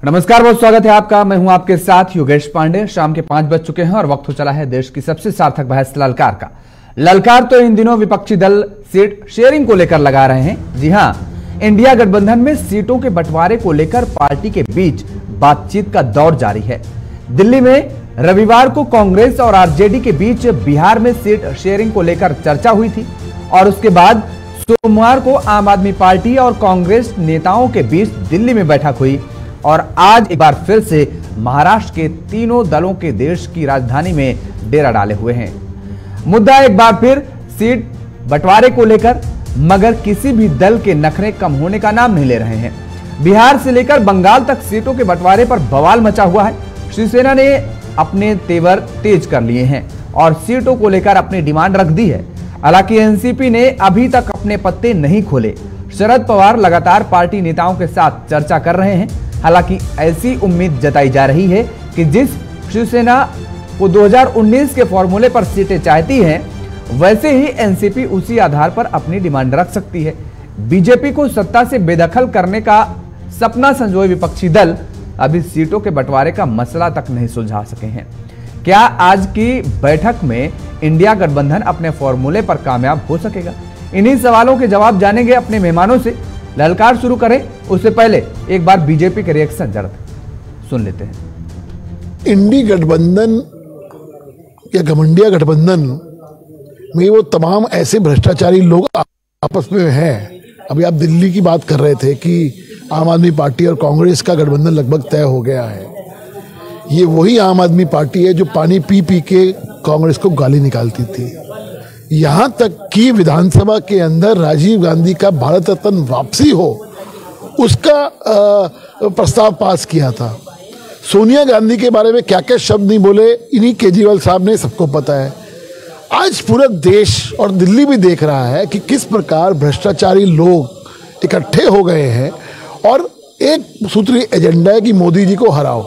नमस्कार, बहुत स्वागत है आपका। मैं हूं आपके साथ योगेश पांडे। शाम के 5 बज चुके हैं और वक्त हो चला है देश की सबसे सार्थक बहस ललकार का। ललकार तो इन दिनों विपक्षी दल सीट शेयरिंग को लेकर लगा रहे हैं। जी हां, इंडिया गठबंधन में सीटों के बंटवारे को लेकर पार्टी के बीच बातचीत का दौर जारी है। दिल्ली में रविवार को कांग्रेस और आरजेडी के बीच बिहार में सीट शेयरिंग को लेकर चर्चा हुई थी और उसके बाद सोमवार को आम आदमी पार्टी और कांग्रेस नेताओं के बीच दिल्ली में बैठक हुई और आज एक बार फिर से महाराष्ट्र के तीनों दलों के देश की राजधानी में डेरा डाले हुए हैं। मुद्दा एक बार फिर सीट बंटवारे को लेकर, मगर किसी भी दल के नखरे कम होने का नाम नहीं ले रहे हैं। बिहार से लेकर बंगाल तक सीटों के बंटवारे पर बवाल मचा हुआ है। शिवसेना ने अपने तेवर तेज कर लिए हैं और सीटों को लेकर अपनी डिमांड रख दी है। हालांकि एनसीपी ने अभी तक अपने पत्ते नहीं खोले। शरद पवार लगातार पार्टी नेताओं के साथ चर्चा कर रहे हैं। हालांकि ऐसी उम्मीद जताई जा रही है कि जिस शिवसेना को 2019 के फॉर्मूले पर सीटें चाहती है, वैसे ही एनसीपी उसी आधार पर अपनी डिमांड रख सकती है। बीजेपी को सत्ता से बेदखल करने का सपना संजोए विपक्षी दल अभी सीटों के बंटवारे का मसला तक नहीं सुलझा सके हैं। क्या आज की बैठक में इंडिया गठबंधन अपने फॉर्मूले पर कामयाब हो सकेगा? इन्हीं सवालों के जवाब जानेंगे अपने मेहमानों से। ललकार शुरू करें उससे पहले एक बार बीजेपी के रिएक्शन जरा सुन लेते हैं। इंडी गठबंधन या घमंडिया गठबंधन में वो तमाम ऐसे भ्रष्टाचारी लोग आपस में हैं। अभी आप दिल्ली की बात कर रहे थे कि आम आदमी पार्टी और कांग्रेस का गठबंधन लगभग तय हो गया है। ये वही आम आदमी पार्टी है जो पानी पी पी के कांग्रेस को गाली निकालती थी। यहां तक कि विधानसभा के अंदर राजीव गांधी का भारत रत्न वापसी हो, उसका प्रस्ताव पास किया था। सोनिया गांधी के बारे में क्या क्या शब्द नहीं बोले, इन्हीं केजरीवाल साहब ने, सबको पता है। आज पूरा देश और दिल्ली भी देख रहा है कि किस प्रकार भ्रष्टाचारी लोग इकट्ठे हो गए हैं और एक सूत्रीय एजेंडा है कि मोदी जी को हराओ।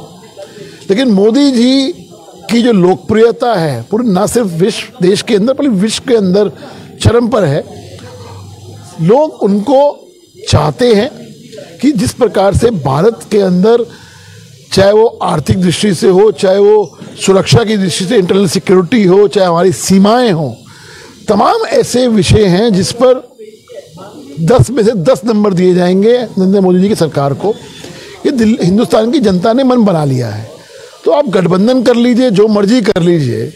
लेकिन मोदी जी की जो लोकप्रियता है पूरे न सिर्फ विश्व देश के अंदर बल्कि विश्व के अंदर चरम पर है। लोग उनको चाहते हैं कि जिस प्रकार से भारत के अंदर, चाहे वो आर्थिक दृष्टि से हो, चाहे वो सुरक्षा की दृष्टि से इंटरनल सिक्योरिटी हो, चाहे हमारी सीमाएं हो, तमाम ऐसे विषय हैं जिस पर 10 में से 10 नंबर दिए जाएंगे नरेंद्र मोदी जी की सरकार को। ये हिंदुस्तान की जनता ने मन बना लिया है। तो आप गठबंधन कर लीजिए, जो मर्जी कर लीजिए,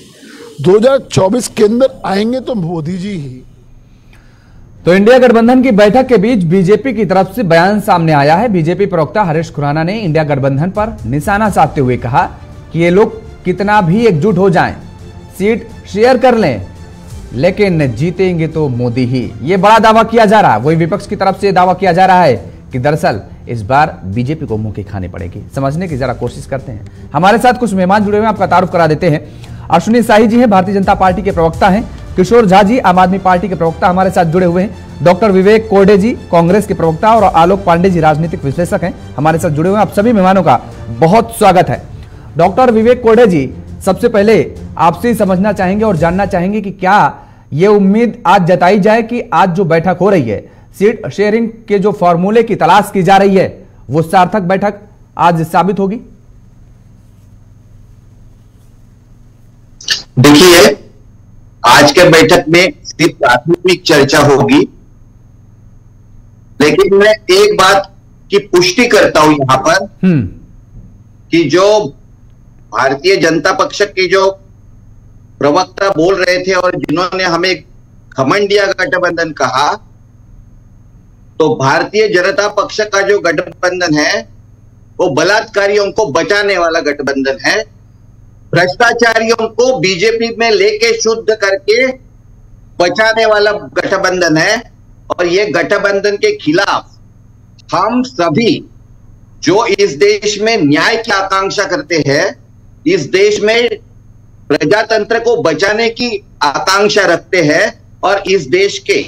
2024 के अंदर आएंगे तो मोदी जी ही। तो इंडिया गठबंधन की बैठक के बीच बीजेपी की तरफ से बयान सामने आया है। बीजेपी प्रवक्ता हरीश खुराना ने इंडिया गठबंधन पर निशाना साधते हुए कहा कि ये लोग कितना भी एकजुट हो जाएं, सीट शेयर कर लें, लेकिन जीतेंगे तो मोदी ही। ये बड़ा दावा किया जा रहा है। वही विपक्ष की तरफ से दावा किया जा रहा है कि दरअसल इस बार बीजेपी को मुंह की खानी पड़ेगी। समझने की जरा कोशिश करते हैं। हमारे साथ कुछ मेहमान जुड़े हुए हैं, आपका तारुफ करा देते हैं। अश्विनी शाही जी हैं, भारतीय जनता पार्टी के प्रवक्ता हैं। किशोर झा जी, आम आदमी पार्टी के प्रवक्ता, हमारे साथ जुड़े हुए हैं। डॉक्टर विवेक कोरडे जी, कांग्रेस के प्रवक्ता, और आलोक पांडे जी, राजनीतिक विश्लेषक हैं, हमारे साथ जुड़े हुए हैं। आप सभी मेहमानों का बहुत स्वागत है। डॉक्टर विवेक कोरडे जी, सबसे पहले आपसे समझना चाहेंगे और जानना चाहेंगे कि क्या ये उम्मीद आज जताई जाए कि आज जो बैठक हो रही है, सीट शेयरिंग के जो फॉर्मूले की तलाश की जा रही है, वो सार्थक बैठक आज साबित होगी? देखिए, आज के बैठक में सिर्फ प्राथमिक चर्चा होगी, लेकिन मैं एक बात की पुष्टि करता हूं यहां पर कि जो भारतीय जनता पक्ष के जो प्रवक्ता बोल रहे थे और जिन्होंने हमें घमंडिया गठबंधन कहा, तो भारतीय जनता पक्ष का जो गठबंधन है वो बलात्कारियों को बचाने वाला गठबंधन है, भ्रष्टाचारियों को बीजेपी में लेके शुद्ध करके बचाने वाला गठबंधन है। और ये गठबंधन के खिलाफ हम सभी जो इस देश में न्याय की आकांक्षा करते हैं, इस देश में प्रजातंत्र को बचाने की आकांक्षा रखते हैं और इस देश के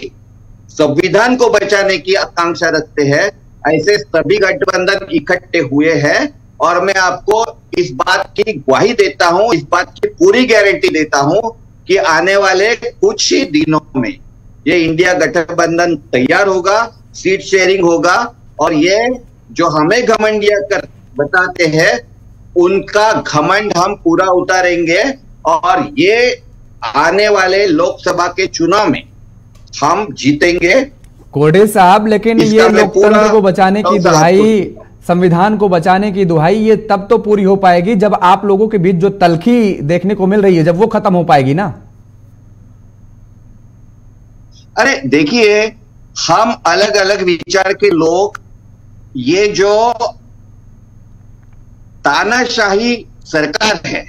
संविधान को बचाने की आकांक्षा रखते हैं, ऐसे सभी गठबंधन इकट्ठे हुए हैं। और मैं आपको इस बात की ग्वाही देता हूं, इस बात की पूरी गारंटी देता हूं कि आने वाले कुछ ही दिनों में ये इंडिया गठबंधन तैयार होगा, सीट शेयरिंग होगा। और ये जो हमें घमंडिया बताते हैं उनका घमंड हम पूरा उतारेंगे और ये आने वाले लोकसभा के चुनाव में हम जीतेंगे। कोडे साहब, लेकिन ये लोकतंत्र को बचाने की दुहाई, संविधान को बचाने की दुहाई, ये तब तो पूरी हो पाएगी जब आप लोगों के बीच जो तल्खी देखने को मिल रही है, जब वो खत्म हो पाएगी ना। अरे देखिए, हम अलग अलग विचार के लोग, ये जो तानाशाही सरकार है,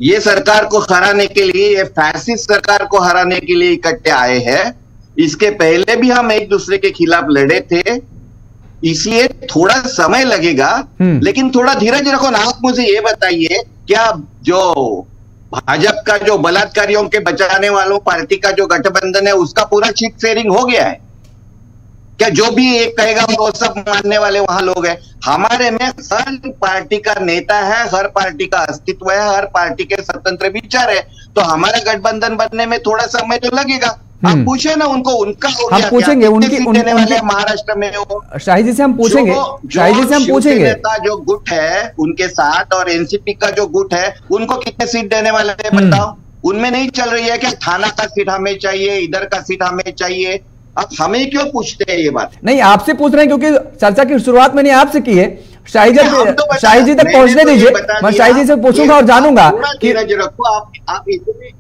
ये सरकार को हराने के लिए, ये फैसिस्ट सरकार को हराने के लिए इकट्ठे आए हैं। इसके पहले भी हम एक दूसरे के खिलाफ लड़े थे, इसलिए थोड़ा समय लगेगा, लेकिन थोड़ा धीरज रखो ना। आप मुझे ये बताइए, क्या जो भाजपा का जो बलात्कारियों के बचाने वालों पार्टी का जो गठबंधन है, उसका पूरा सीट शेयरिंग हो गया है क्या? जो भी एक कहेगा वो सब मानने वाले वहां लोग हैं। हमारे में हर पार्टी का नेता है, हर पार्टी का अस्तित्व है, हर पार्टी के स्वतंत्र विचार है, तो हमारा गठबंधन बनने में थोड़ा समय तो लगेगा। आप पूछे ना उनको, उनका हो गया, हम पूछेंगे देने वाले महाराष्ट्र में वो शाही जी से हम पूछेंगे, शाही जी से हम पूछेंगे जो गुट है उनके साथ और एनसीपी का जो गुट है, उनको कितने सीट देने वाले हैं बताओ? उनमें नहीं चल रही है क्या? थाना का सीट हमें चाहिए, इधर का सीट हमें चाहिए। अब हमें क्यों पूछते हैं ये बात? नहीं, आपसे पूछ रहे हैं क्योंकि चर्चा की शुरुआत मैंने आपसे की है। शाही जी तक पहुंचने दीजिए, मैं शाही जी से पूछूंगा और जानूंगा। धीरज रखो, आप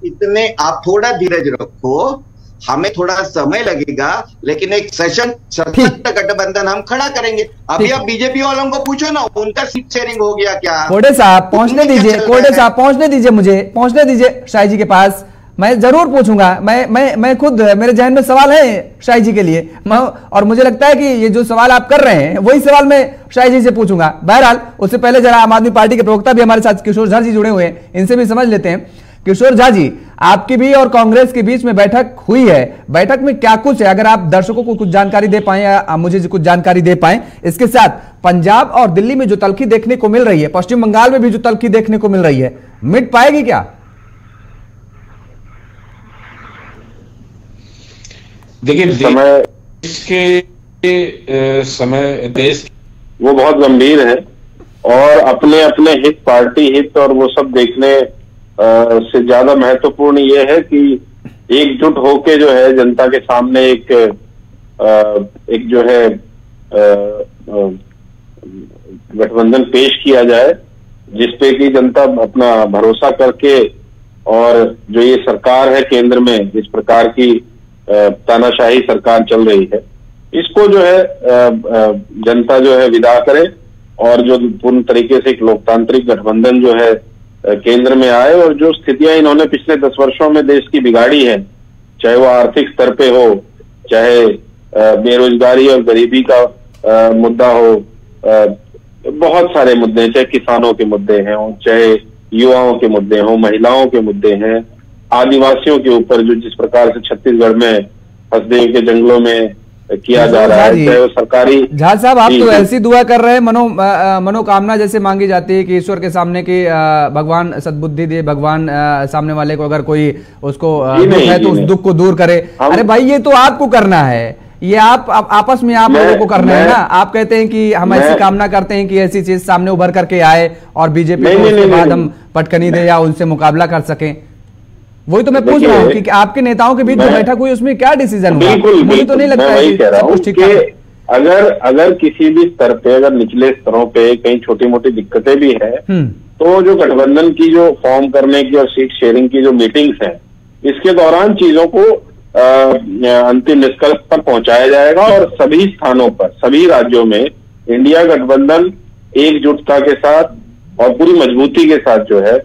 इतने आप थोड़ा धीरज रखो, हमें थोड़ा समय लगेगा, लेकिन एक सशक्त गठबंधन हम खड़ा करेंगे। अभी आप बीजेपी वालों को पूछो ना, उनका सीट शेयरिंग हो गया क्या? कोडे साहब पहुंचने दीजिए, कोडे साहब पहुंचने दीजिए, मुझे पहुंचने दीजिए शाही जी के पास। मैं जरूर पूछूंगा, मैं खुद, मेरे जहन में सवाल है शाही जी के लिए, और मुझे लगता है कि ये जो सवाल आप कर रहे हैं वही सवाल मैं शाही जी से पूछूंगा। बहरहाल उससे पहले जरा आम आदमी पार्टी के प्रवक्ता भी हमारे साथ किशोर झा जी जुड़े हुए हैं, इनसे भी समझ लेते हैं। किशोर झा जी, आपकी भी और कांग्रेस के बीच में बैठक हुई है, बैठक में क्या कुछ है, अगर आप दर्शकों को कुछ जानकारी दे पाए या मुझे कुछ जानकारी दे पाए। इसके साथ पंजाब और दिल्ली में जो तल्खी देखने को मिल रही है, पश्चिम बंगाल में भी जो तल्खी देखने को मिल रही है, मिट पाएगी क्या? देखिए, समय देश वो बहुत गंभीर है और अपने अपने हित, पार्टी हित और वो सब देखने से ज्यादा महत्वपूर्ण ये है कि एकजुट होके जो है जनता के सामने एक जो है गठबंधन पेश किया जाए, जिसपे कि जनता अपना भरोसा करके, और जो ये सरकार है केंद्र में, जिस प्रकार की तानाशाही सरकार चल रही है, इसको जो है जनता जो है विदा करे और जो पूर्ण तरीके से एक लोकतांत्रिक गठबंधन जो है केंद्र में आए। और जो स्थितियां इन्होंने पिछले 10 वर्षों में देश की बिगाड़ी है, चाहे वो आर्थिक स्तर पे हो, चाहे बेरोजगारी और गरीबी का मुद्दा हो, बहुत सारे मुद्दे हैं, चाहे किसानों के मुद्दे हैं, चाहे युवाओं के मुद्दे हों, महिलाओं के मुद्दे हैं, आदिवासियों के ऊपर जो जिस प्रकार से छत्तीसगढ़ में हसदेव के जंगलों में किया जा रहा है, चाहे वो सरकारी। झा साहब, आप तो ऐसी दुआ कर रहे हैं, मनोकामना जैसे मांगी जाती है कि ईश्वर के सामने कि भगवान सद्बुद्धि दे, भगवान सामने वाले को अगर कोई उसको दुख है तो उस दुख को दूर करे। अरे भाई, ये तो आपको करना है, ये आप आपस में आप लोगों को करना है ना। आप कहते हैं कि हम ऐसी कामना करते हैं कि ऐसी चीज सामने उभर करके आए और बीजेपी को उसके बाद हम पटकनी दे या उनसे मुकाबला कर सकें। वही तो मैं पूछ रहा हूँ कि आपके नेताओं के बीच जो बैठक हुई उसमें क्या डिसीजन हुआ? मुझे तो नहीं लगता है कि अगर किसी भी स्तर पे, अगर निचले स्तरों पे कहीं छोटी मोटी दिक्कतें भी है, तो जो गठबंधन की जो फॉर्म करने की और सीट शेयरिंग की जो मीटिंग्स है, इसके दौरान चीजों को अंतिम निष्कर्ष पर पहुंचाया जाएगा और सभी स्थानों पर, सभी राज्यों में इंडिया गठबंधन एकजुटता के साथ और पूरी मजबूती के साथ जो है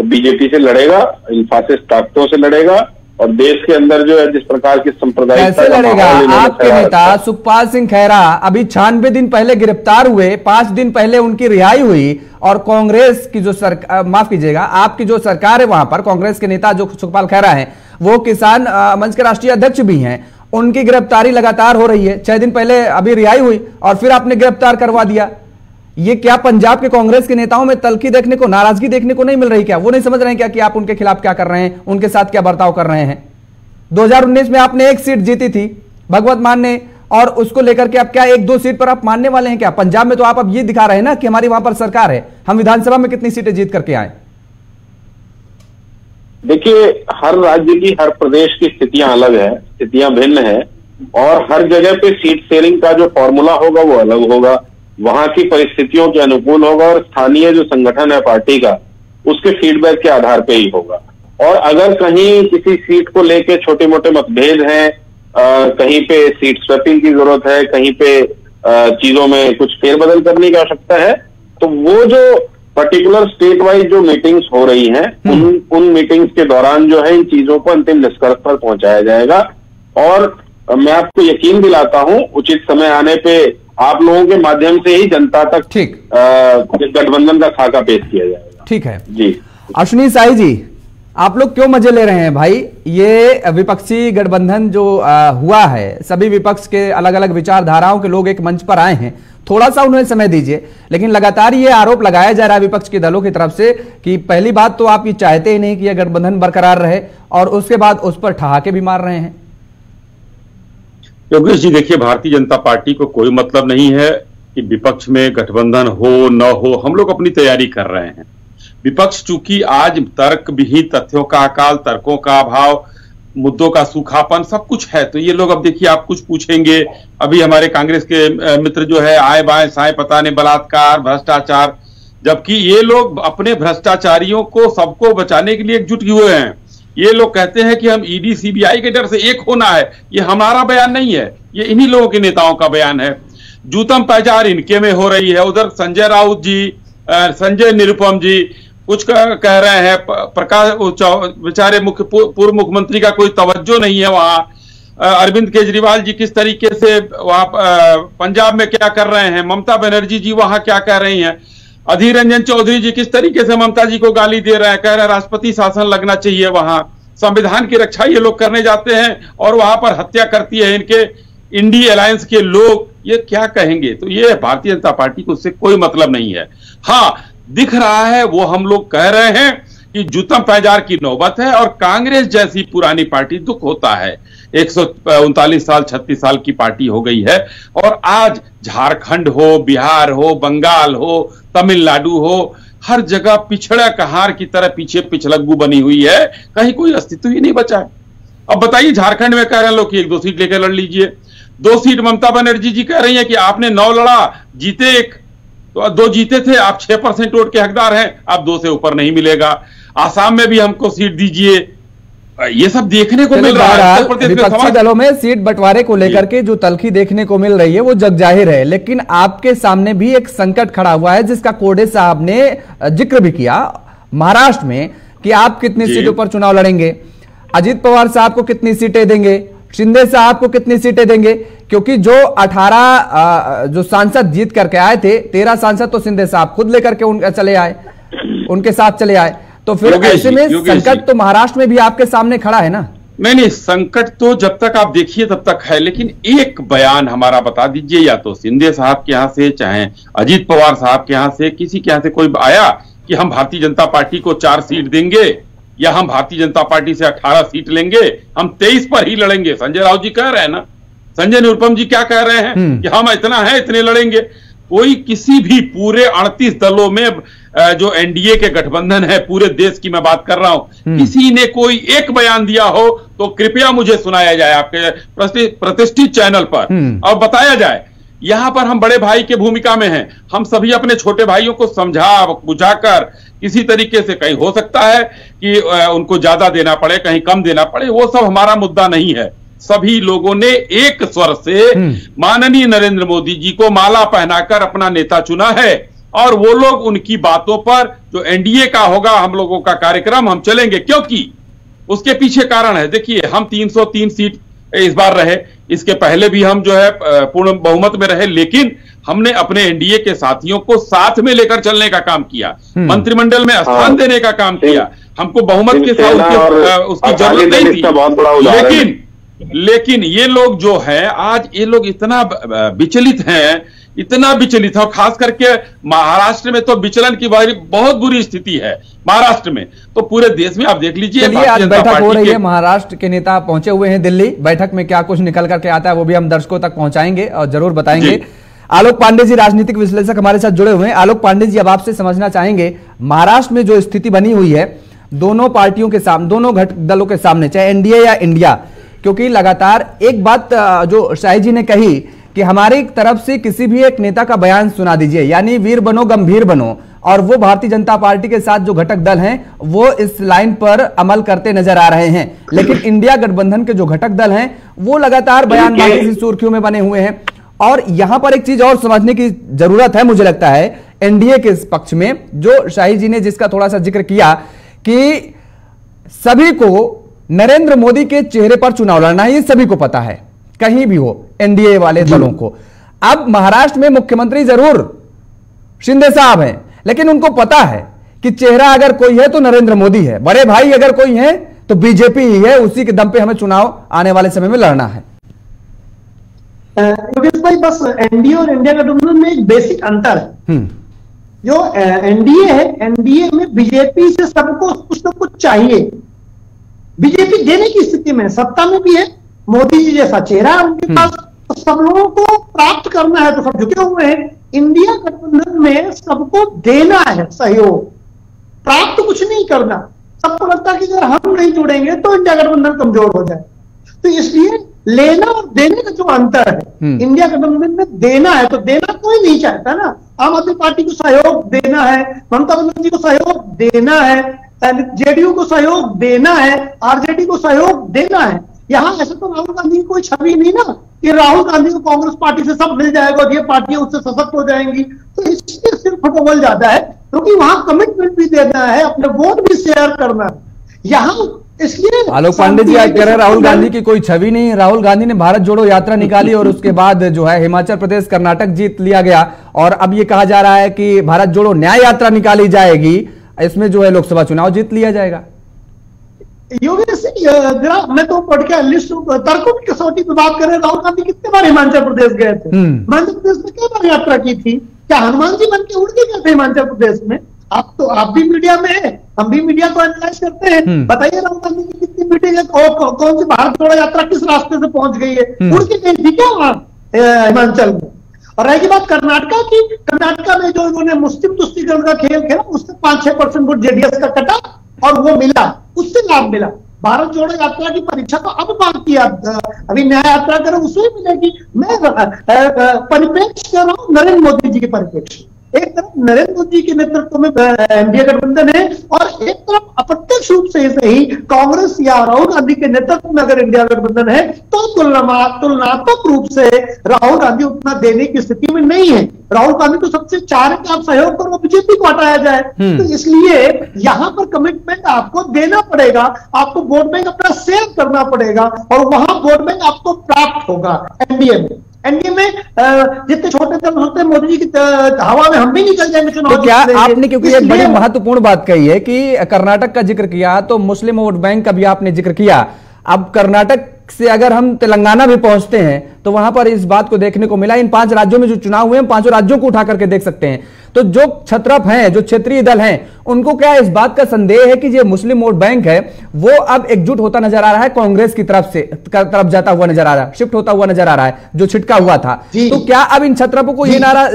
बीजेपी से लड़ेगा, इन फासिस्ट ताकतों से लड़ेगा, और देश के अंदर जो है जिस प्रकार की सांप्रदायिकता कैसे लड़ेगा? आपके नेता सुखपाल सिंह खैरा अभी 96 दिन पहले गिरफ्तार हुए, 5 दिन पहले उनकी रिहाई हुई, और कांग्रेस की जो सरकार, माफ कीजिएगा, आपकी जो सरकार है वहां पर कांग्रेस के नेता जो सुखपाल खैरा हैं, वो किसान मंच के राष्ट्रीय अध्यक्ष भी हैं, उनकी गिरफ्तारी लगातार हो रही है। 6 दिन पहले अभी रिहाई हुई और फिर आपने गिरफ्तार करवा दिया। ये क्या पंजाब के कांग्रेस के नेताओं में तल्खी देखने को, नाराजगी देखने को नहीं मिल रही क्या? वो नहीं समझ रहे हैं क्या कि आप उनके खिलाफ क्या कर रहे हैं, उनके साथ क्या बर्ताव कर रहे हैं? 2019 में आपने 1 सीट जीती थी भगवत मान ने, और उसको लेकर के आप क्या 1-2 सीट पर आप मानने वाले हैं क्या? पंजाब में तो आप अब ये दिखा रहे हैं ना कि हमारी वहां पर सरकार है, हम विधानसभा में कितनी सीटें जीत करके आए। देखिए, हर राज्य की, हर प्रदेश की स्थितियां अलग है, स्थितियां भिन्न है, और हर जगह पे सीट शेयरिंग का जो फॉर्मूला होगा वो अलग होगा, वहां की परिस्थितियों के अनुकूल होगा, और स्थानीय जो संगठन है पार्टी का उसके फीडबैक के आधार पे ही होगा। और अगर कहीं किसी सीट को लेके छोटे मोटे मतभेद हैं, कहीं पे सीट स्वैपिंग की जरूरत है, कहीं पे चीजों में कुछ फेरबदल करने की आवश्यकता है, तो वो जो पर्टिकुलर स्टेट वाइज जो मीटिंग्स हो रही हैं, उन मीटिंग्स के दौरान जो है इन चीजों को अंतिम निष्कर्ष पर पहुंचाया जाएगा। और मैं आपको यकीन दिलाता हूं, उचित समय आने पे आप लोगों के माध्यम से ही जनता तक ठीक गठबंधन का खाका पेश किया जाएगा। ठीक है जी। अश्विनी साई जी, आप लोग क्यों मजे ले रहे हैं भाई? ये विपक्षी गठबंधन जो हुआ है, सभी विपक्ष के अलग अलग विचारधाराओं के लोग एक मंच पर आए हैं, थोड़ा सा उन्हें समय दीजिए। लेकिन लगातार ये आरोप लगाया जा रहा है विपक्ष के दलों की तरफ से कि पहली बात तो आप ये चाहते ही नहीं कि यह गठबंधन बरकरार रहे, और उसके बाद उस पर ठहाके भी मार रहे हैं। योगेश जी, देखिए, भारतीय जनता पार्टी को कोई मतलब नहीं है कि विपक्ष में गठबंधन हो न हो, हम लोग अपनी तैयारी कर रहे हैं। विपक्ष चूंकि आज तर्क विहीन, तथ्यों का अकाल, तर्कों का अभाव, मुद्दों का सूखापन, सब कुछ है, तो ये लोग, अब देखिए, आप कुछ पूछेंगे, अभी हमारे कांग्रेस के मित्र जो है आए बाएं साए पता नहीं, बलात्कार, भ्रष्टाचार, जबकि ये लोग अपने भ्रष्टाचारियों को, सबको बचाने के लिए एकजुट हुए हैं। ये लोग कहते हैं कि हम ईडी सीबीआई के डर से एक होना है, ये हमारा बयान नहीं है, ये इन्हीं लोगों के नेताओं का बयान है। जूतम पैजार इनके में हो रही है, उधर संजय राउत जी, संजय निरुपम जी कुछ कह रहे हैं, प्रकाश बेचारे पूर्व मुख्यमंत्री का कोई तवज्जो नहीं है वहां। अरविंद केजरीवाल जी किस तरीके से वहां पंजाब में क्या कर रहे हैं, ममता बनर्जी जी वहां क्या कह रही हैं, अधीर रंजन चौधरी जी किस तरीके से ममता जी को गाली दे रहे हैं, कह रहे हैं राष्ट्रपति शासन लगना चाहिए, वहां संविधान की रक्षा ये लोग करने जाते हैं और वहां पर हत्या करती है इनके इंडी अलायंस के लोग, ये क्या कहेंगे? तो ये भारतीय जनता पार्टी को उससे कोई मतलब नहीं है। हाँ, दिख रहा है, वो हम लोग कह रहे हैं कि जूतम पैजार की नौबत है, और कांग्रेस जैसी पुरानी पार्टी, दुख होता है, 139 साल 36 साल की पार्टी हो गई है, और आज झारखंड हो, बिहार हो, बंगाल हो, तमिलनाडु हो, हर जगह पिछड़ा कहार की तरह पीछे पिछलग्गू बनी हुई है, कहीं कोई अस्तित्व ही नहीं बचा है। अब बताइए, झारखंड में कह रहे हैं लोग कि 1-2 सीट लेकर लड़ लीजिए, 2 सीट ममता बनर्जी जी कह रही है कि आपने 9 लड़ा, जीते 1, तो 2 जीते थे, आप 6% वोट के हकदार हैं, आप 2 से ऊपर नहीं मिलेगा। आसाम में भी हमको सीट दीजिए, ये सब देखने को मिल रहा है। विपक्षी दलों में सीट बंटवारे को लेकर के जो तल्खी देखने को मिल रही है वो जग जाहिर है, लेकिन आपके सामने भी एक संकट खड़ा हुआ है जिसका कोडे साहब ने जिक्र भी किया महाराष्ट्र में, कि आप कितनी सीटों पर चुनाव लड़ेंगे, अजीत पवार साहब को कितनी सीटें देंगे, शिंदे साहब को कितनी सीटें देंगे, क्योंकि जो 18 जो सांसद जीत करके आए थे, 13 सांसद तो शिंदे साहब खुद लेकर के चले आए, उनके साथ चले आए, तो फिर ऐसे में संकट तो महाराष्ट्र में भी आपके सामने खड़ा है ना? नहीं, संकट तो जब तक आप देखिए तब तक है, लेकिन एक बयान हमारा बता दीजिए, या तो शिंदे साहब के यहां से, चाहे अजीत पवार साहब के यहां से, किसी के यहां से कोई आया कि हम भारतीय जनता पार्टी को 4 सीट देंगे, या हम भारतीय जनता पार्टी से 18 सीट लेंगे, हम 23 पर ही लड़ेंगे। संजय राउत जी कह रहे हैं ना, संजय निरुपम जी क्या कह रहे हैं कि हम इतना है, इतने लड़ेंगे। कोई किसी भी पूरे 38 दलों में जो एनडीए के गठबंधन है, पूरे देश की मैं बात कर रहा हूं, किसी ने कोई एक बयान दिया हो तो कृपया मुझे सुनाया जाए आपके प्रतिष्ठित चैनल पर, और बताया जाए। यहां पर हम बड़े भाई के भूमिका में हैं, हम सभी अपने छोटे भाइयों को समझा बुझाकर किसी तरीके से, कहीं हो सकता है कि उनको ज्यादा देना पड़े, कहीं कम देना पड़े, वो सब हमारा मुद्दा नहीं है। सभी लोगों ने एक स्वर से माननीय नरेंद्र मोदी जी को माला पहनाकर अपना नेता चुना है, और वो लोग उनकी बातों पर, जो एनडीए का होगा हम लोगों का कार्यक्रम, हम चलेंगे, क्योंकि उसके पीछे कारण है। देखिए, हम 303 सीट इस बार रहे, इसके पहले भी हम जो है पूर्ण बहुमत में रहे, लेकिन हमने अपने एनडीए के साथियों को साथ में लेकर चलने का काम किया, मंत्रिमंडल में स्थान देने का काम किया। हमको बहुमत के साथ उसकी जरूरत नहीं थी, लेकिन ये लोग जो है, आज ये लोग इतना विचलित हैं इतना विचलित है, और खास करके महाराष्ट्र में तो विचलन की बहुत बुरी स्थिति है महाराष्ट्र में, तो पूरे देश में आप देख लीजिए। आज बैठक हो रही है, महाराष्ट्र के नेता पहुंचे हुए हैं दिल्ली, बैठक में क्या कुछ निकल करके आता है वो भी हम दर्शकों तक पहुंचाएंगे और जरूर बताएंगे। आलोक पांडे जी राजनीतिक विश्लेषक हमारे साथ जुड़े हुए हैं। आलोक पांडे जी, अब आपसे समझना चाहेंगे महाराष्ट्र में जो स्थिति बनी हुई है दोनों पार्टियों के सामने, दोनों घटक दलों के सामने, चाहे एनडीए या इंडिया, क्योंकि लगातार एक बात जो शाही जी ने कही कि हमारी तरफ से किसी भी एक नेता का बयान सुना दीजिए, यानी वीर बनो गंभीर बनो, और वो भारतीय जनता पार्टी के साथ जो घटक दल हैं वो इस लाइन पर अमल करते नजर आ रहे हैं। लेकिन इंडिया गठबंधन के जो घटक दल हैं वो लगातार बयानबाजी की सुर्खियों में बने हुए हैं। और यहां पर एक चीज और समझने की जरूरत है, मुझे लगता है एनडीए के पक्ष में, जो शाही जी ने जिसका थोड़ा सा जिक्र किया कि सभी को नरेंद्र मोदी के चेहरे पर चुनाव लड़ना है, ये सभी को पता है, कहीं भी हो एनडीए वाले दलों को। अब महाराष्ट्र में मुख्यमंत्री जरूर शिंदे साहब हैं, लेकिन उनको पता है कि चेहरा अगर कोई है तो नरेंद्र मोदी है, बड़े भाई अगर कोई है तो बीजेपी ही है, उसी के दम पे हमें चुनाव आने वाले समय में लड़ना है। योगेश भाई, बस एनडीए और इंडिया गठबंधन में एक बेसिक अंतर है। जो एनडीए है, एनडीए में बीजेपी से सबको कुछ न कुछ चाहिए, बीजेपी देने की स्थिति में, सत्ता में भी है, मोदी जी जैसा चेहरा है उनके पास, तो सब लोगों को प्राप्त करना है तो सब झुके हुए हैं। इंडिया गठबंधन में सबको देना है सहयोग, प्राप्त कुछ नहीं करना। सबको लगता है कि अगर हम नहीं जुड़ेंगे तो इंडिया गठबंधन कमजोर हो जाए, तो इसलिए लेना और देने का जो अंतर है, इंडिया गठबंधन में देना है तो देना कोई नहीं चाहता ना। आम आदमी पार्टी को सहयोग देना है, ममता बनर्जी को सहयोग देना है, जेडीयू को सहयोग देना है, आरजेडी को सहयोग देना है। यहां ऐसे तो राहुल गांधी की कोई छवि नहीं ना कि राहुल गांधी को कांग्रेस पार्टी से सब मिल जाएगा और ये पार्टियां उससे सशक्त हो जाएंगी, तो इससे सिर्फ बल ज्यादा है, क्योंकि वहां कमिटमेंट भी देना है, अपने वोट भी शेयर करना है। यहां इसलिए आलोक पांडे जी आज कह रहे हैं राहुल गांधी की कोई छवि नहीं। राहुल गांधी ने भारत जोड़ो यात्रा निकाली और उसके बाद जो है हिमाचल प्रदेश कर्नाटक जीत लिया गया, और अब ये कहा जा रहा है कि भारत जोड़ो न्याय यात्रा निकाली जाएगी, इसमें जो है लोकसभा चुनाव जीत लिया जाएगा। योगेश, मैं तो पढ़ के लिस्ट तर्कों की कसौटी पे बात कर रहे हैं। राहुल गांधी कितने बार हिमाचल प्रदेश गए थे? हिमाचल प्रदेश में कई बार यात्रा की थी। क्या हनुमान जी बन के उड़ के गए थे हिमाचल प्रदेश में? आप भी मीडिया में है, हम भी मीडिया को एनालाइज करते हैं। बताइए राहुल गांधी की कितनी मीटिंग है, कौन सी भारत जोड़ो यात्रा किस रास्ते से पहुंच गई है? उड़ के गई थी क्या वहां हिमाचल में? और रही बात कर्नाटका की, कर्नाटका में जो उन्होंने मुस्लिम तुष्टीकरण का खेल खेला, उससे 5-6% वोट जेडीएस का कटा और वो मिला, उससे लाभ मिला। भारत जोड़ो यात्रा की परीक्षा तो अब बाकी है, अभी न्याय यात्रा करें उसमें मिलेगी। मैं परिप्रेक्ष्य कर रहा हूं नरेंद्र मोदी जी के परिप्रेक्ष्य। एक तरफ नरेंद्र मोदी के नेतृत्व में एनडीए गठबंधन है और एक तरफ अप्रत्यक्ष रूप से ही कांग्रेस या राहुल गांधी के नेतृत्व में अगर इंडिया गठबंधन है तो तुलनात्मक रूप से राहुल गांधी उतना देने की स्थिति में नहीं है। राहुल गांधी तो सबसे चाह रहे कि आप सहयोग करो, बीजेपी को हटाया जाए, तो इसलिए यहां पर कमिटमेंट आपको देना पड़ेगा, आपको वोट बैंक अपना शेयर करना पड़ेगा और वहां वोट बैंक आपको प्राप्त होगा। एनडीए में जितने छोटे दल होते हैं, मोदी जी की हवा में हम भी निकल जाएंगे चुनाव। तो क्या आपने, क्योंकि एक बड़ी महत्वपूर्ण बात कही है कि कर्नाटक का जिक्र किया, तो मुस्लिम वोट बैंक का भी आपने जिक्र किया। अब कर्नाटक से अगर हम तेलंगाना भी पहुंचते हैं तो वहां पर इस बात को देखने को मिला, इन 5 राज्यों में जो चुनाव हुए हैं, 5 राज्यों को उठा करके देख सकते हैं, तो जो क्षत्रप हैं, जो क्षेत्रीय दल हैं, उनको क्या इस बात का संदेह है कि ये मुस्लिम वोट बैंक है वो अब एकजुट होता नजर आ रहा है, कांग्रेस की तरफ जाता हुआ नजर आ रहा है, शिफ्ट होता हुआ नजर आ रहा है, जो छिटका हुआ था। तो क्या अब इन क्षत्रपों को ये नारा,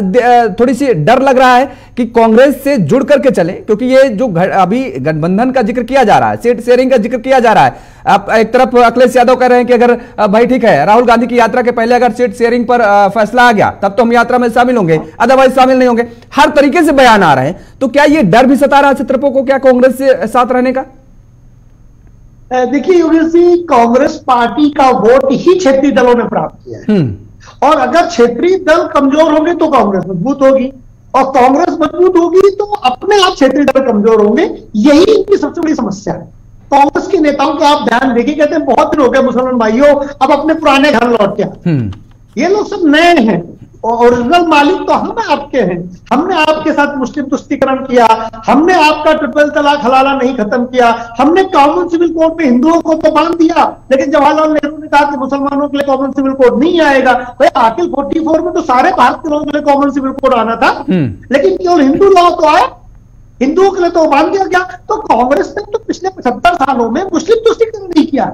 थोड़ी सी डर लग रहा है कि कांग्रेस से जुड़ करके चले? क्योंकि ये जो अभी गठबंधन का जिक्र किया जा रहा है, सीट शेयरिंग का जिक्र किया जा रहा है, अब एक तरफ अखिलेश यादव कह रहे हैं कि अगर भाई ठीक है, राहुल गांधी की यात्रा के पहले अगर सीट शेयरिंग पर फैसला आ गया तब तो हम यात्रा में शामिल होंगे, अदरवाइज शामिल नहीं होंगे। हर तरीके से बयान आ रहे हैं, तो क्या ये डर भी सता रहा है क्षेत्रपों को क्या कांग्रेस से साथ रहने का? देखिए योगेश जी, कांग्रेस पार्टी का वोट ही क्षेत्रीय दलों ने प्राप्त किया है, और अगर क्षेत्रीय दल कमजोर होंगे तो कांग्रेस मजबूत होगी, और कांग्रेस मजबूत होगी तो अपने आप क्षेत्रीय दल कमजोर होंगे। यही इनकी सबसे बड़ी समस्या है। कांग्रेस के नेताओं को आप ध्यान देखिए, कहते हैं बहुत दिन हो गए मुसलमान भाइयों, अब अपने पुराने घर लौट के। ये लोग सब नए हैं, ओरिजिनल मालिक तो हम आपके हैं। हमने आपके साथ मुस्लिम तुष्टीकरण किया, हमने आपका ट्रिपल तलाक हलाला नहीं खत्म किया, हमने कॉमन सिविल कोड में हिंदुओं को तो बांध दिया, लेकिन जवाहरलाल नेहरू ने कहा कि मुसलमानों के लिए कॉमन सिविल कोड नहीं आएगा। भाई आर्टिकल 44 में तो सारे भारत के लोगों के लिए कॉमन सिविल कोड आना था, लेकिन केवल हिंदू लॉ तो आया, हिंदुओं के लिए तो बांध दिया गया। तो कांग्रेस ने तो पिछले 75 सालों में मुस्लिम तुष्टीकरण नहीं किया।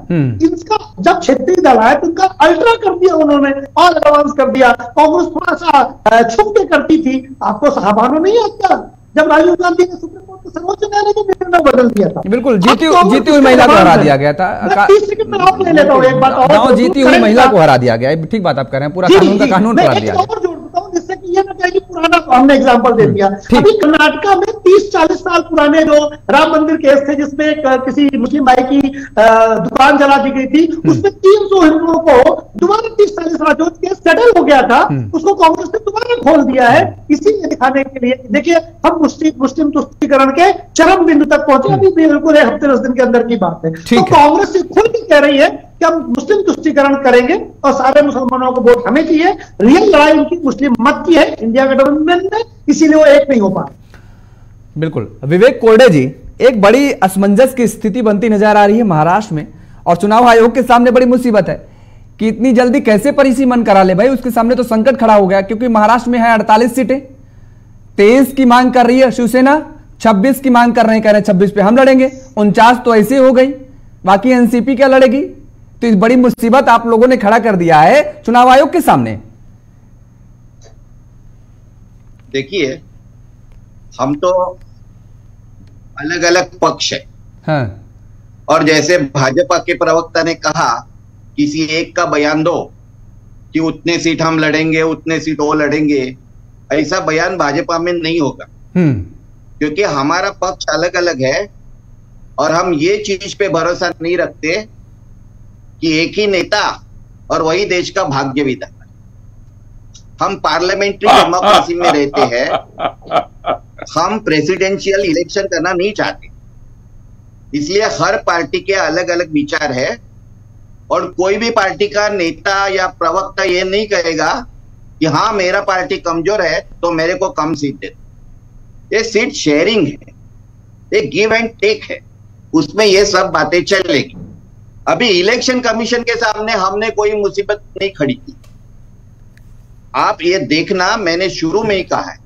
इसका जब क्षेत्रीय दल आया तो इनका अल्ट्रा कर दिया उन्होंने, और एडवांस कर दिया। कांग्रेस थोड़ा सा छुप के करती थी, आपको साहबानो नहीं आता जब राजीव गांधी ने सुप्रीम कोर्ट के सर्वोच्च न्यायालय के निर्णय बदल दिया था। बिल्कुल, जीती हुई महिला को हरा दिया गया था। 30 सेकंड में आप ले लेता हूँ एक बात और, जीती हुई महिला को हरा दिया गया, ठीक बात आप कह रहे हैं, पूरा कानून का कानून हरा दिया। जिससे कि ये ना कहे कि पुराना हमने एग्जांपल दे दिया। अभी कर्नाटका में 30-40 साल पुराने जो राम मंदिर केस थे, जिसमें किसी मुस्लिम भाई की दुकान जला दी गई थी, उसमें 300 हिंदुओं को दोबारा 30-40 साल जो केस सेटल हो गया था, उसको कांग्रेस ने दोबारा खोल दिया है, इसीलिए दिखाने के लिए। देखिए, हम मुस्लिम तुष्टीकरण के चरम बिंदु तक पहुंचे, अभी बिल्कुल 1 हफ्ते 10 दिन के अंदर की बात है। तो कांग्रेस से खुल के कह रही है कि हम मुस्लिम तुष्टीकरण करेंगे और सारे मुसलमानों को वोट हमें चाहिए। रियल लड़ाई उनकी मुस्लिम मत की है इंडिया गठबंधन में, इसीलिए वो एक नहीं हो पा। बिल्कुल, विवेक कोरडे जी, एक बड़ी असमंजस की स्थिति बनती नजर आ रही है महाराष्ट्र में, और चुनाव आयोग के सामने बड़ी मुसीबत है कि इतनी जल्दी कैसे परिसी मन करा ले। भाई उसके सामने तो संकट खड़ा हो गया, क्योंकि महाराष्ट्र में है 48 सीटें, 23 की मांग कर रही है शिवसेना, 26 की मांग कर रहे हैं, कह रहे हैं 26 पे हम लड़ेंगे, 49 तो ऐसे हो गई, बाकी एनसीपी क्या लड़ेगी। तो इस बड़ी मुसीबत आप लोगों ने खड़ा कर दिया है चुनाव आयोग के सामने। देखिए, हम तो अलग अलग पक्ष है, हाँ। और जैसे भाजपा के प्रवक्ता ने कहा, किसी एक का बयान दो कि उतने सीट हम लड़ेंगे, उतने सीट वो लड़ेंगे, ऐसा बयान भाजपा में नहीं होगा, क्योंकि हमारा पक्ष अलग अलग है, और हम ये चीज पे भरोसा नहीं रखते कि एक ही नेता और वही देश का भाग्य विधाता। हम पार्लियामेंट्री डेमोक्रेसी में रहते हैं, हम प्रेसिडेंशियल इलेक्शन करना नहीं चाहते, इसलिए हर पार्टी के अलग अलग विचार है, और कोई भी पार्टी का नेता या प्रवक्ता ये नहीं कहेगा कि हाँ मेरा पार्टी कमजोर है तो मेरे को कम सीट दे। ये सीट शेयरिंग है, ये गिव एंड टेक है, उसमें ये सब बातें चलेगी। अभी इलेक्शन कमीशन के सामने हमने कोई मुसीबत नहीं खड़ी की। आप ये देखना, मैंने शुरू में ही कहा है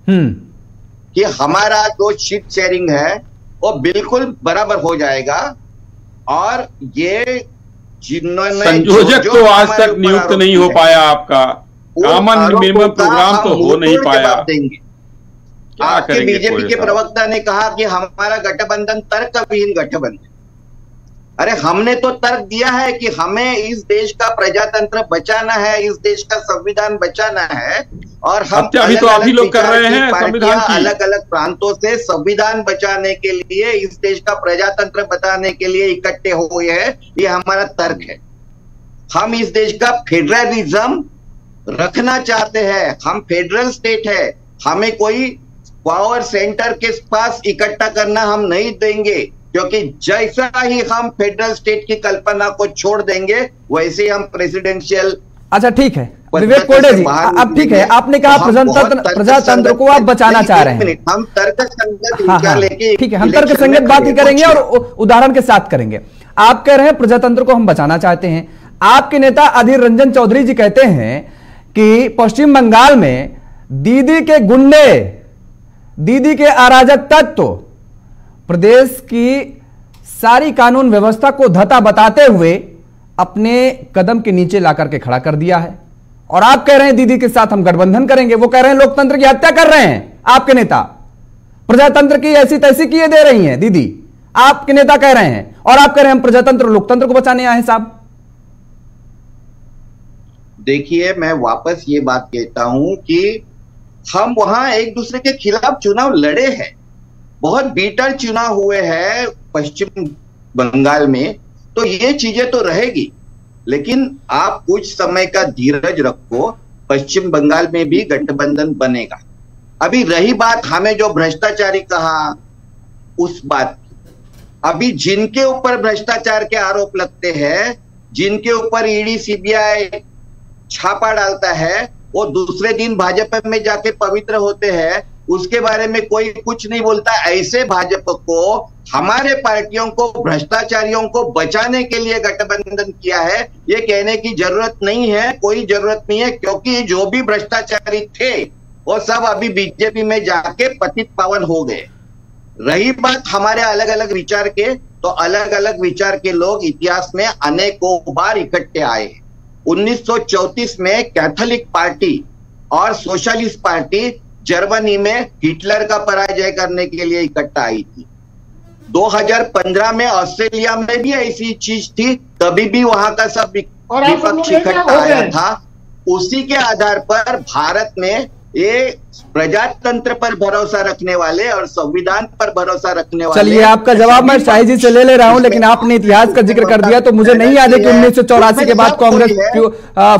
कि हमारा जो सीट शेयरिंग है वो बिल्कुल बराबर हो जाएगा, और ये जिन्होंने संयोजक तो आज तक नियुक्त नहीं हो पाया, आपका कॉमन मिनिमम प्रोग्राम तो हो नहीं पाया। आपके बीजेपी के प्रवक्ता ने कहा कि हमारा गठबंधन तर्कविहीन गठबंधन। अरे हमने तो तर्क दिया है कि हमें इस देश का प्रजातंत्र बचाना है, इस देश का संविधान बचाना है, और हम अभी तो आप ही लोग कर रहे हैं संविधान की। अलग अलग प्रांतों से संविधान बचाने के लिए, इस देश का प्रजातंत्र बचाने के लिए इकट्ठे हुए हैं, ये हमारा तर्क है। हम इस देश का फेडरलिज्म रखना चाहते हैं, हम फेडरल स्टेट है, हमें कोई पावर सेंटर के पास इकट्ठा करना हम नहीं देंगे, क्योंकि जैसा ही हम फेडरल स्टेट की कल्पना को छोड़ देंगे वैसे ही हम प्रेसिडेंशियल। अच्छा ठीक है विवेक कोरडे जी, अब ठीक है, आपने कहा प्रजातंत्र को आप बचाना चाह रहे हैं, हम तर्कसंगत विचार लेके, ठीक है, हम तर्कसंगत बात ही करेंगे और उदाहरण के साथ करेंगे। आप कह रहे हैं प्रजातंत्र को हम बचाना चाहते हैं, आपके नेता अधीर रंजन चौधरी जी कहते हैं कि पश्चिम बंगाल में दीदी के गुंडे, दीदी के अराजक तत्व प्रदेश की सारी कानून व्यवस्था को धता बताते हुए अपने कदम के नीचे लाकर के खड़ा कर दिया है, और आप कह रहे हैं दीदी के साथ हम गठबंधन करेंगे। वो कह रहे हैं लोकतंत्र की हत्या कर रहे हैं आपके नेता, प्रजातंत्र की ऐसी तैसी किए दे रही हैं दीदी, आपके नेता कह रहे हैं, और आप कह रहे हैं हम प्रजातंत्र लोकतंत्र को बचाने आए हैं। साहब देखिए, मैं वापस ये बात कहता हूं कि हम वहां एक दूसरे के खिलाफ चुनाव लड़े हैं, बहुत बीटर चुनाव हुए हैं पश्चिम बंगाल में, तो ये चीजें तो रहेगी, लेकिन आप कुछ समय का धीरज रखो, पश्चिम बंगाल में भी गठबंधन बनेगा। अभी रही बात हमें जो भ्रष्टाचारी कहा उस बात की, अभी जिनके ऊपर भ्रष्टाचार के आरोप लगते हैं, जिनके ऊपर ईडी सीबीआई छापा डालता है, वो दूसरे दिन भाजपा में जाके पवित्र होते हैं, उसके बारे में कोई कुछ नहीं बोलता। ऐसे भाजपा को, हमारे पार्टियों को, भ्रष्टाचारियों को बचाने के लिए गठबंधन किया है, ये कहने की जरूरत नहीं है, कोई जरूरत नहीं है, क्योंकि जो भी भ्रष्टाचारी थे वो सब अभी बीजेपी में जाके पतित पावन हो गए। रही बात हमारे अलग अलग विचार के, तो अलग अलग विचार के लोग इतिहास में अनेकों बार इकट्ठे आए। 1934 में कैथोलिक पार्टी और सोशलिस्ट पार्टी जर्मनी में हिटलर का पराजय करने के लिए इकट्ठा आई थी। 2015 में ऑस्ट्रेलिया में भी ऐसी चीज थी, तभी भी वहां का सब विपक्ष इकट्ठा आया था। उसी के आधार पर भारत में ये प्रजातंत्र पर भरोसा रखने वाले और संविधान पर भरोसा रखने वाले। चलिए, आपका जवाब मैं शाही जी से ले रहा हूं, लेकिन आपने इतिहास का जिक्र कर दिया तो मुझे नहीं याद है कि 1984 के बाद कांग्रेस